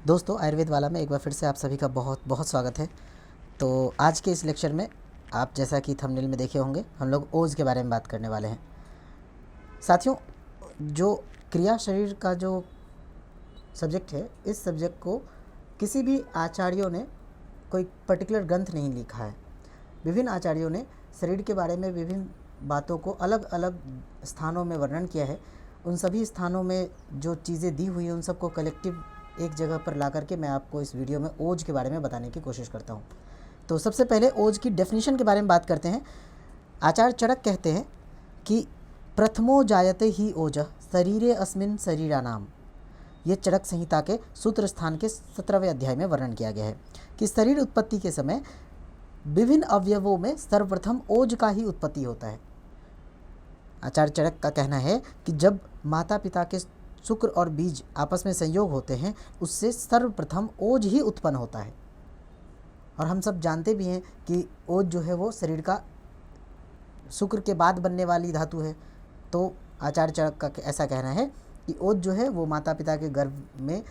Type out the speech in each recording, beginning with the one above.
दोस्तों, आयुर्वेद वाला में एक बार फिर से आप सभी का बहुत बहुत स्वागत है। तो आज के इस लेक्चर में आप जैसा कि थंबनेल में देखे होंगे, हम लोग ओज के बारे में बात करने वाले हैं। साथियों, जो क्रिया शरीर का जो सब्जेक्ट है, इस सब्जेक्ट को किसी भी आचार्यों ने कोई पर्टिकुलर ग्रंथ नहीं लिखा है। विभिन्न आचार्यों ने शरीर के बारे में विभिन्न बातों को अलग अलग स्थानों में वर्णन किया है। उन सभी स्थानों में जो चीज़ें दी हुई हैं, उन सबको कलेक्टिव एक जगह पर ला करके मैं आपको इस वीडियो में ओज के बारे में बताने की कोशिश करता हूँ। तो सबसे पहले ओज की डेफिनेशन के बारे में बात करते हैं। आचार्य चरक कहते हैं कि प्रथमो जायते ही ओजः शरीरे अस्मिन् शरीरानाम। ये चरक संहिता के सूत्र स्थान के 17वें अध्याय में वर्णन किया गया है कि शरीर उत्पत्ति के समय विभिन्न अवयवों में सर्वप्रथम ओज का ही उत्पत्ति होता है। आचार्य चरक का कहना है कि जब माता पिता के शुक्र और बीज आपस में संयोग होते हैं, उससे सर्वप्रथम ओज ही उत्पन्न होता है। और हम सब जानते भी हैं कि ओज जो है वो शरीर का शुक्र के बाद बनने वाली धातु है। तो आचार्य चरक का ऐसा कहना है कि ओज जो है वो माता पिता के गर्भ में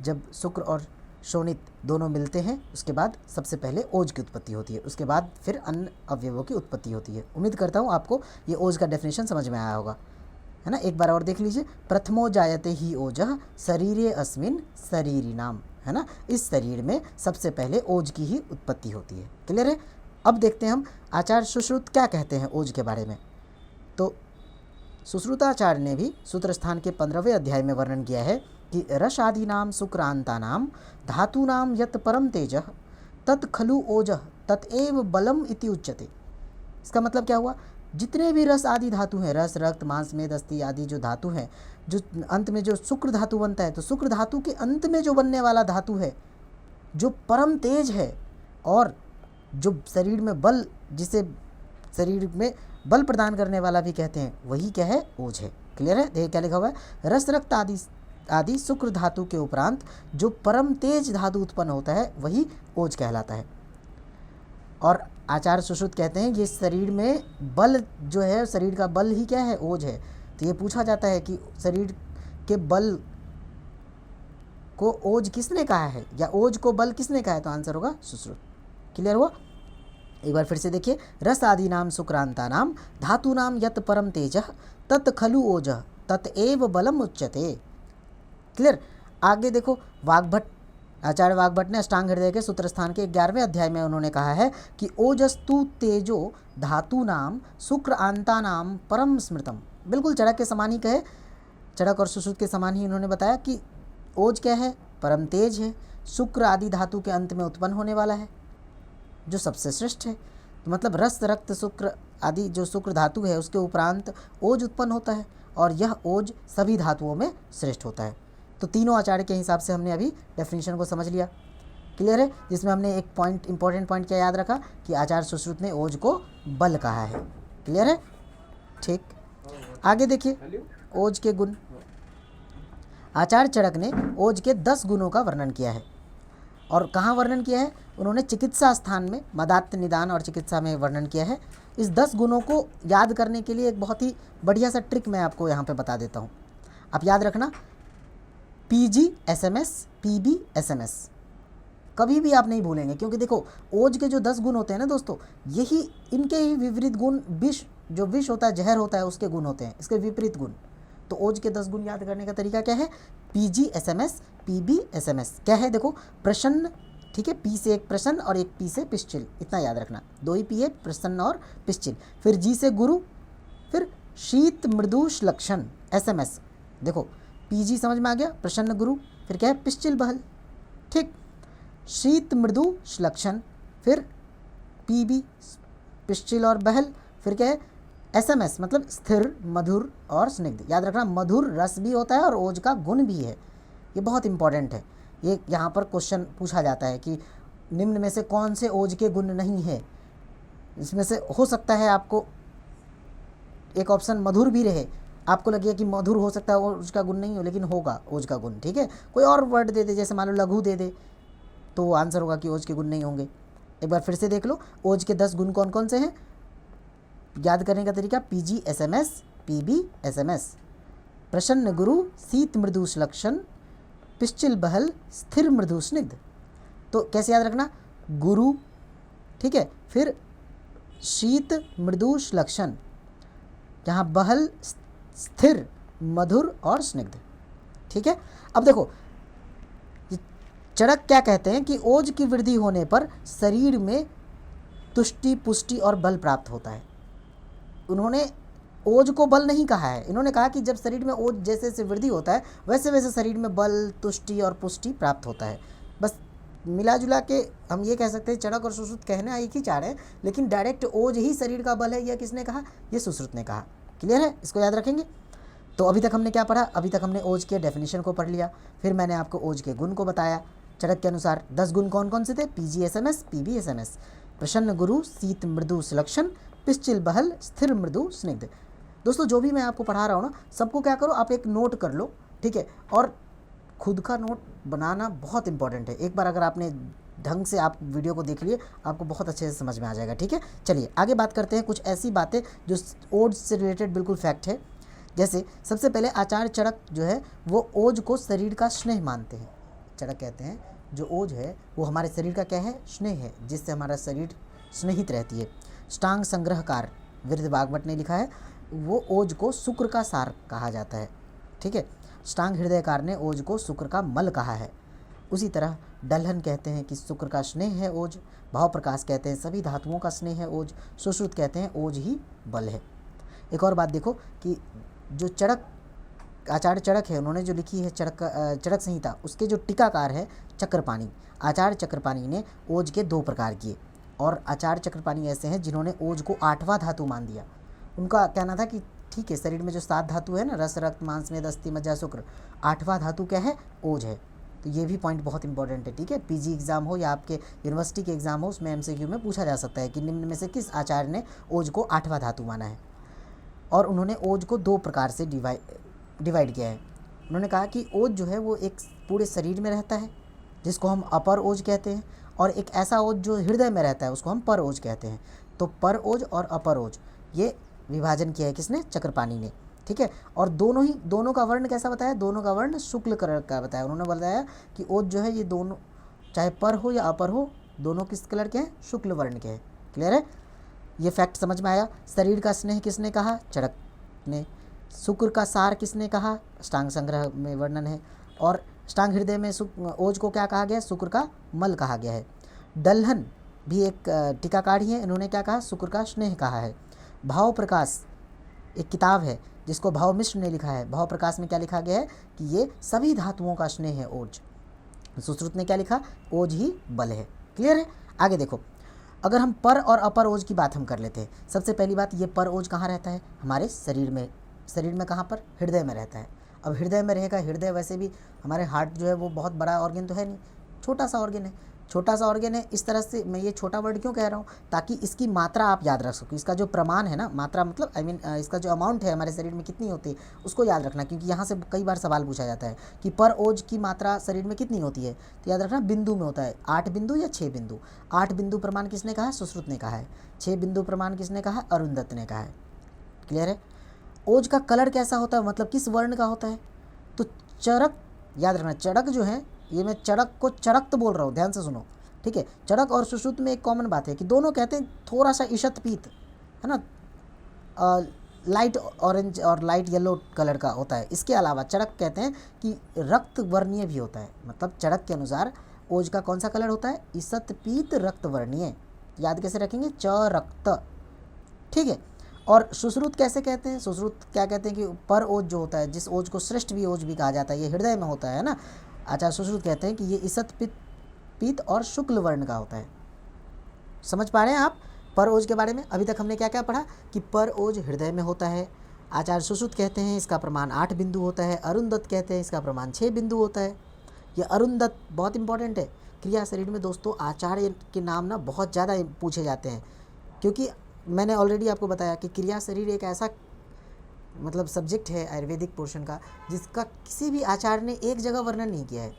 जब शुक्र और शोणित दोनों मिलते हैं, उसके बाद सबसे पहले ओज की उत्पत्ति होती है, उसके बाद फिर अन्य अवयवों की उत्पत्ति होती है। उम्मीद करता हूँ आपको ये ओज का डेफिनेशन समझ में आया होगा, है ना। एक बार और देख लीजिए, प्रथमो जायते ही ओजः शरीरे अस्मिन् शरीरिणाम, है ना। इस शरीर में सबसे पहले ओज की ही उत्पत्ति होती है। क्लियर है। अब देखते हैं हम आचार्य सुश्रुत क्या कहते हैं ओज के बारे में। तो सुश्रुताचार्य ने भी सूत्र स्थान के 15वें अध्याय में वर्णन किया है कि रसादीनाम शुक्रांतानाम धातूनाम यत् परम तेजः तत् खलु ओजः तत्एव बलम इति उच्यते। इसका मतलब क्या हुआ, जितने भी रस आदि धातु हैं, रस, रक्त, मांस, मेद, अस्थि आदि जो धातु हैं, जो अंत में जो शुक्र धातु बनता है, तो शुक्र धातु के अंत में जो बनने वाला धातु है, जो परम तेज है और जो शरीर में बल, जिसे शरीर में बल प्रदान करने वाला भी कहते हैं, वही क्या है, ओज है। क्लियर है। देखिए क्या लिखा हुआ है, रस, रक्त आदि शुक्र धातु के उपरांत जो परम तेज धातु उत्पन्न होता है, वही ओज कहलाता है। और आचार्य सुश्रुत कहते हैं ये शरीर में बल जो है, शरीर का बल ही क्या है, ओज है। तो ये पूछा जाता है कि शरीर के बल को ओज किसने कहा है, या ओज को बल किसने कहा है, तो आंसर होगा सुश्रुत। क्लियर हुआ। एक बार फिर से देखिए, रस आदि नाम शुक्रांता नाम धातु नाम यत परम तेजः तत् खलु ओजः तत्एव बलम उच्यते। क्लियर। आगे देखो, आचार्य वाग्भट ने अष्टांग हृदय के सूत्र स्थान के 11वें अध्याय में उन्होंने कहा है कि ओजस्तु तेजो धातु नाम शुक्र आंता नाम परम स्मृतम। बिल्कुल चरक के समान ही कहे, चरक और सुश्रुत के समान ही उन्होंने बताया कि ओज क्या है, परम तेज है, शुक्र आदि धातु के अंत में उत्पन्न होने वाला है, जो सबसे श्रेष्ठ है। तो मतलब रस, रक्त, शुक्र आदि जो शुक्र धातु है, उसके उपरांत ओज उत्पन्न होता है, और यह ओज सभी धातुओं में श्रेष्ठ होता है। तो तीनों आचार्य के हिसाब से हमने अभी डेफिनेशन को समझ लिया। क्लियर है। जिसमें हमने एक पॉइंट, इंपॉर्टेंट पॉइंट क्या याद रखा कि आचार्य सुश्रुत ने ओज को बल कहा है। क्लियर है। ठीक। आगे देखिए, ओज के गुण। आचार्य चरक ने ओज के 10 गुणों का वर्णन किया है। और कहाँ वर्णन किया है, उन्होंने चिकित्सा स्थान में, मदात्त, निदान और चिकित्सा में वर्णन किया है। इस 10 गुणों को याद करने के लिए एक बहुत ही बढ़िया सा ट्रिक मैं आपको यहाँ पे बता देता हूँ। आप याद रखना, PG-SMS, PB-SMS कभी भी आप नहीं भूलेंगे, क्योंकि देखो ओज के जो 10 गुण होते हैं ना दोस्तों, यही इनके ही विपरीत गुण विष, जो विष होता है, जहर होता है, उसके गुण होते हैं, इसके विपरीत गुण। तो ओज के 10 गुण याद करने का तरीका क्या है, PG-SMS, PB-SMS क्या है, देखो, प्रसन्न, ठीक है, पी से एक प्रसन्न और एक पी से पिश्चिल, इतना याद रखना, 2 ही पी है, प्रसन्न और पिश्चिल। फिर जी से गुरु, फिर शीत मृदु श्लक्षण, SMS। देखो PG समझ में आ गया, प्रसन्न गुरु, फिर क्या है, पिश्चिल बहल, ठीक, शीत मृदु श्लक्षण, फिर PB पिश्चिल और बहल, फिर क्या है, SMS मतलब स्थिर, मधुर और स्निग्ध। याद रखना, मधुर रस भी होता है और ओज का गुण भी है, ये बहुत इंपॉर्टेंट है। ये यहाँ पर क्वेश्चन पूछा जाता है कि निम्न में से कौन से ओज के गुण नहीं है। इसमें से हो सकता है आपको एक ऑप्शन मधुर भी रहे, आपको लगे कि मधुर हो सकता है ओज का गुण नहीं हो, लेकिन होगा ओज का गुण, ठीक है। कोई और वर्ड दे दे, जैसे मान लो लघु दे दे, तो आंसर होगा कि ओज के गुण नहीं होंगे। एक बार फिर से देख लो, ओज के 10 गुण कौन कौन से हैं, याद करने का तरीका, PG-SMS, PB-SMS, प्रसन्न गुरु, शीत मृदु श्लक्षण, पिश्चिल बहल स्थिर मृदु स्निग्ध। तो कैसे याद रखना, गुरु, ठीक है, फिर शीत मृदु श्लक्षण, जहाँ बहल स्थिर मधुर और स्निग्ध, ठीक है। अब देखो चड़क क्या कहते हैं कि ओज की वृद्धि होने पर शरीर में तुष्टि पुष्टि और बल प्राप्त होता है। उन्होंने ओज को बल नहीं कहा है, इन्होंने कहा कि जब शरीर में ओज जैसे जैसे वृद्धि होता है वैसे वैसे शरीर में बल तुष्टि और पुष्टि प्राप्त होता है। बस मिला जुला के हम ये कह सकते हैं चड़क और सुश्रुत कहना एक ही चाह रहे हैं, लेकिन डायरेक्ट ओज ही शरीर का बल है, यह किसने कहा, ये सुश्रुत ने कहा। क्लियर है, इसको याद रखेंगे। तो अभी तक हमने क्या पढ़ा, अभी तक हमने ओज के डेफिनेशन को पढ़ लिया, फिर मैंने आपको ओज के गुण को बताया। चड़क के अनुसार 10 गुण कौन कौन से थे, PGSMS PBSMS, प्रसन्न गुरु, शीत मृदु सुलक्षण, पिश्चिल बहल, स्थिर मृदु स्निग्ध। दोस्तों जो भी मैं आपको पढ़ा रहा हूँ ना, सबको क्या करो, आप एक नोट कर लो, ठीक है, और खुद का नोट बनाना बहुत इंपॉर्टेंट है। एक बार अगर आपने ढंग से आप वीडियो को देख लिए, आपको बहुत अच्छे से समझ में आ जाएगा, ठीक है। चलिए आगे बात करते हैं कुछ ऐसी बातें जो ओज से रिलेटेड बिल्कुल फैक्ट है। जैसे सबसे पहले आचार्य चड़क जो है वो ओज को शरीर का स्नेह मानते हैं। चड़क कहते हैं जो ओज है वो हमारे शरीर का क्या है, स्नेह है, जिससे हमारा शरीर स्नेहित रहती है। अष्टांग संग्रहकार वृद्ध भागवत ने लिखा है, वो ओज को शुक्र का सार कहा जाता है, ठीक है। अष्टांग हृदयकार ने ओज को शुक्र का मल कहा है। उसी तरह डल्हन कहते हैं कि शुक्र का स्नेह है ओज। भाव प्रकाश कहते हैं सभी धातुओं का स्नेह है ओज। सुश्रुत कहते हैं ओज ही बल है। एक और बात देखो कि जो चड़क आचार्य चड़क है, उन्होंने जो लिखी है चड़क संहिता, उसके जो टीकाकार है चक्रपाणी, आचार्य चक्रपाणी ने ओज के 2 प्रकार किए। और आचार्य चक्रपाणी ऐसे हैं जिन्होंने ओज को 8वां धातु मान दिया। उनका कहना था कि ठीक है, शरीर में जो 7 धातु है ना, रस रक्त मांस मेद अस्थि मज्जा शुक्र, 8वां धातु क्या है, ओज है। तो ये भी पॉइंट बहुत इंपॉर्टेंट है, ठीक है। PG एग्जाम हो या आपके यूनिवर्सिटी के एग्जाम हो, उसमें MCQ में पूछा जा सकता है कि निम्न में से किस आचार्य ने ओज को 8वां धातु माना है। और उन्होंने ओज को 2 प्रकार से डिवाइड किया है। उन्होंने कहा कि ओज जो है वो एक पूरे शरीर में रहता है, जिसको हम अपर ओज कहते हैं, और एक ऐसा ओज जो हृदय में रहता है उसको हम पर ओज कहते हैं। तो पर ओज और अपर ओज ये विभाजन किया है किसने, चक्रपाणी ने, ठीक है। और दोनों का वर्ण कैसा बताया, दोनों का वर्ण शुक्ल कलर का बताया। उन्होंने बताया कि ओज जो है ये दोनों चाहे पर हो या अपर हो, दोनों किस कलर के हैं, शुक्ल वर्ण के हैं। क्लियर है, ये फैक्ट समझ में आया। शरीर का स्नेह किसने कहा, चड़क ने। शुक्र का सार किसने कहा, अष्टांग संग्रह में वर्णन है। और अष्टांग हृदय में ओज को क्या कहा गया, शुक्र का मल कहा गया है। डल्हन भी एक टीकाकार ही है, इन्होंने क्या कहा, शुक्र का स्नेह कहा है। भाव प्रकाश एक किताब है जिसको भाव मिश्र ने लिखा है। भाव प्रकाश में क्या लिखा गया है कि ये सभी धातुओं का स्नेह है ओज। सुश्रुत ने क्या लिखा, ओज ही बल है। क्लियर है, आगे देखो, अगर हम पर और अपर ओज की बात हम कर लेते हैं। सबसे पहली बात, ये पर ओज कहाँ रहता है, हमारे शरीर में। शरीर में कहाँ पर, हृदय में रहता है। अब हृदय में रहेगा, हृदय वैसे भी हमारे हार्ट जो है वो बहुत बड़ा ऑर्गन तो है नहीं, छोटा सा ऑर्गन है। छोटा सा ऑर्गन है, इस तरह से मैं ये छोटा वर्ड क्यों कह रहा हूँ, ताकि इसकी मात्रा आप याद रख सको। इसका जो प्रमाण है ना, मात्रा मतलब इसका जो अमाउंट है हमारे शरीर में कितनी होती है उसको याद रखना, क्योंकि यहाँ से कई बार सवाल पूछा जाता है कि पर ओज की मात्रा शरीर में कितनी होती है। तो याद रखना बिंदु में होता है, 8 बिंदु या 6 बिंदु। 8 बिंदु प्रमाण किसने कहा है, सुश्रुत ने कहा है। 6 बिंदु प्रमाण किसने कहा, अरुंधत ने कहा है। क्लियर है। ओज का कलर कैसा होता है, मतलब किस वर्ण का होता है, तो चरक, याद रखना चड़क जो है, ये मैं चड़क को चरक्त बोल रहा हूँ, ध्यान से सुनो, ठीक है। चड़क और सुश्रुत में एक कॉमन बात है कि दोनों कहते हैं थोड़ा सा ईशत पीत है ना, लाइट ऑरेंज और लाइट येलो कलर का होता है। इसके अलावा चड़क कहते हैं कि रक्त वर्णीय भी होता है। मतलब चड़क के अनुसार ओज का कौन सा कलर होता है, ईशत पीत रक्त वर्णीय। याद कैसे रखेंगे, च रक्त, ठीक है। और सुश्रुत कैसे कहते हैं, सुश्रुत क्या कहते हैं कि पर ओज जो होता है, जिस ओज को श्रेष्ठ भी ओज भी कहा जाता है, ये हृदय में होता है ना। आचार्य सुश्रुत कहते हैं कि ये ईशत पीत और शुक्ल वर्ण का होता है। समझ पा रहे हैं आप पर ओज के बारे में। अभी तक हमने क्या क्या पढ़ा कि पर ओज हृदय में होता है। आचार्य सुश्रुत कहते हैं इसका प्रमाण 8 बिंदु होता है। अरुंधत कहते हैं इसका प्रमाण 6 बिंदु होता है। ये अरुंधत बहुत इंपॉर्टेंट है। क्रिया शरीर में दोस्तों आचार्य के नाम ना बहुत ज़्यादा पूछे जाते हैं, क्योंकि मैंने ऑलरेडी आपको बताया कि क्रिया शरीर एक ऐसा मतलब सब्जेक्ट है आयुर्वेदिक पोर्शन का, जिसका किसी भी आचार्य ने एक जगह वर्णन नहीं किया है।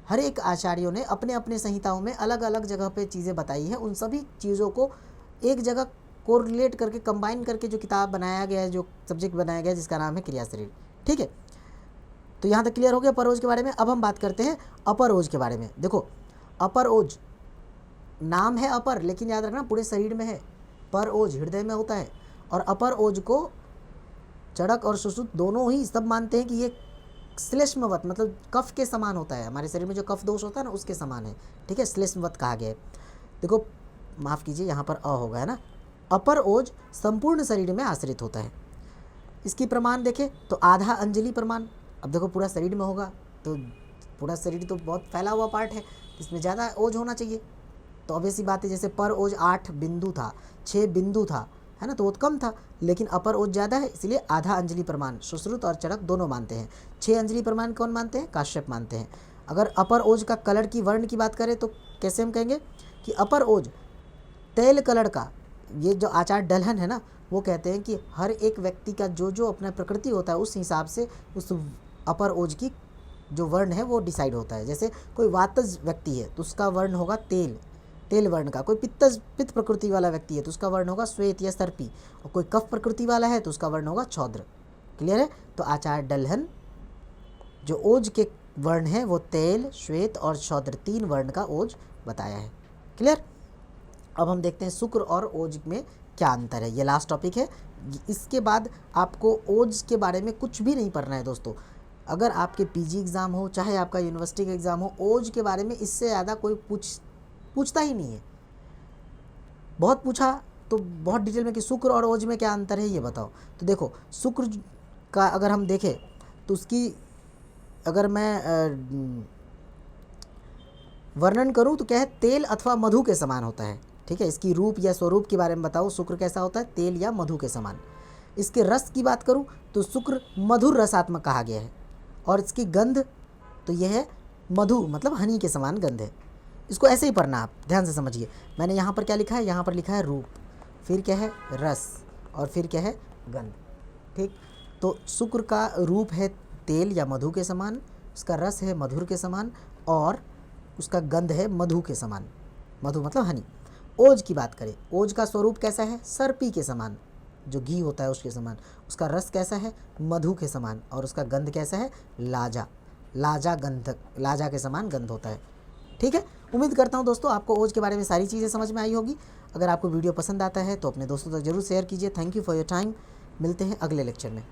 हर एक आचार्यों ने अपने अपने संहिताओं में अलग अलग जगह पे चीज़ें बताई हैं। उन सभी चीज़ों को एक जगह कोरिलेट करके कंबाइन करके जो किताब बनाया गया है, जो सब्जेक्ट बनाया गया है, जिसका नाम है क्रिया शरीर, ठीक है। तो यहाँ तक क्लियर हो गया पर ओज के बारे में। अब हम बात करते हैं अपर ओज के बारे में। देखो अपर ओज नाम है अपर, लेकिन याद रखना पूरे शरीर में है। पर ओज हृदय में होता है, और अपर ओज को चड़क और सुश्रुत दोनों ही सब मानते हैं कि ये श्लेष्मवत मतलब कफ के समान होता है। हमारे शरीर में जो कफ दोष होता है ना उसके समान है, ठीक है, श्लेष्मवत कहा गया है। देखो माफ़ कीजिए यहाँ पर अ होगा, है ना। अपर ओज संपूर्ण शरीर में आश्रित होता है। इसकी प्रमाण देखें तो आधा अंजलि प्रमाण। अब देखो पूरा शरीर में होगा तो पूरा शरीर तो बहुत फैला हुआ पार्ट है, इसमें ज़्यादा ओज होना चाहिए। तो ऑब्वियसली बात है, जैसे पर ओज 8 बिंदु था, 6 बिंदु था, है ना, तो वो तो कम था, लेकिन अपर ओज ज़्यादा है, इसलिए आधा अंजलि प्रमाण सुश्रुत और चड़क दोनों मानते हैं। 6 अंजलि प्रमाण कौन मानते हैं? काश्यप मानते हैं। अगर अपर ओज का कलर की वर्ण की बात करें तो कैसे हम कहेंगे कि अपर ओज तेल कलर का, ये जो आचार डलहन है ना, वो कहते हैं कि हर एक व्यक्ति का जो जो अपना प्रकृति होता है उस हिसाब से उस अपर ओज की जो वर्ण है वो डिसाइड होता है। जैसे कोई वातज व्यक्ति है तो उसका वर्ण होगा तेल वर्ण का। कोई पित्त प्रकृति वाला व्यक्ति है तो उसका वर्ण होगा श्वेत या सर्पी, और कोई कफ प्रकृति वाला है तो उसका वर्ण होगा छौद्र। क्लियर है? तो आचार डलहन जो ओज के वर्ण है वो तेल, श्वेत और छौद्र 3 वर्ण का ओज बताया है। क्लियर? अब हम देखते हैं शुक्र और ओज में क्या अंतर है। ये लास्ट टॉपिक है। इसके बाद आपको ओज के बारे में कुछ भी नहीं पढ़ना है दोस्तों। अगर आपके पीजी एग्ज़ाम हो चाहे आपका यूनिवर्सिटी का एग्ज़ाम हो, ओज के बारे में इससे ज़्यादा कोई पूछता ही नहीं है। बहुत पूछा तो बहुत डिटेल में कि शुक्र और ओज में क्या अंतर है ये बताओ। तो देखो शुक्र का अगर हम देखें तो उसकी अगर मैं वर्णन करूं तो क्या है, तेल अथवा मधु के समान होता है। ठीक है, इसकी रूप या स्वरूप के बारे में बताओ, शुक्र कैसा होता है? तेल या मधु के समान। इसके रस की बात करूं तो शुक्र मधुर रसात्मक कहा गया है, और इसकी गंध तो यह है मधु मतलब हनी के समान गंध है। इसको ऐसे ही पढ़ना, आप ध्यान से समझिए। मैंने यहाँ पर क्या लिखा है? यहाँ पर लिखा है रूप, फिर क्या है रस, और फिर क्या है गंध। ठीक, तो शुक्र का रूप है तेल या मधु के समान, उसका रस है मधुर के समान, और उसका गंध है मधु के समान। मधु मतलब हनी। ओज की बात करें, ओज का स्वरूप कैसा है? सर्पी के समान, जो घी होता है उसके समान। उसका रस कैसा है? मधु के समान, और उसका गंध कैसा है? लाजा के समान गंध होता है। ठीक है, उम्मीद करता हूँ दोस्तों आपको ओज के बारे में सारी चीज़ें समझ में आई होगी। अगर आपको वीडियो पसंद आता है तो अपने दोस्तों तक जरूर शेयर कीजिए। Thank you for your time. मिलते हैं अगले लेक्चर में।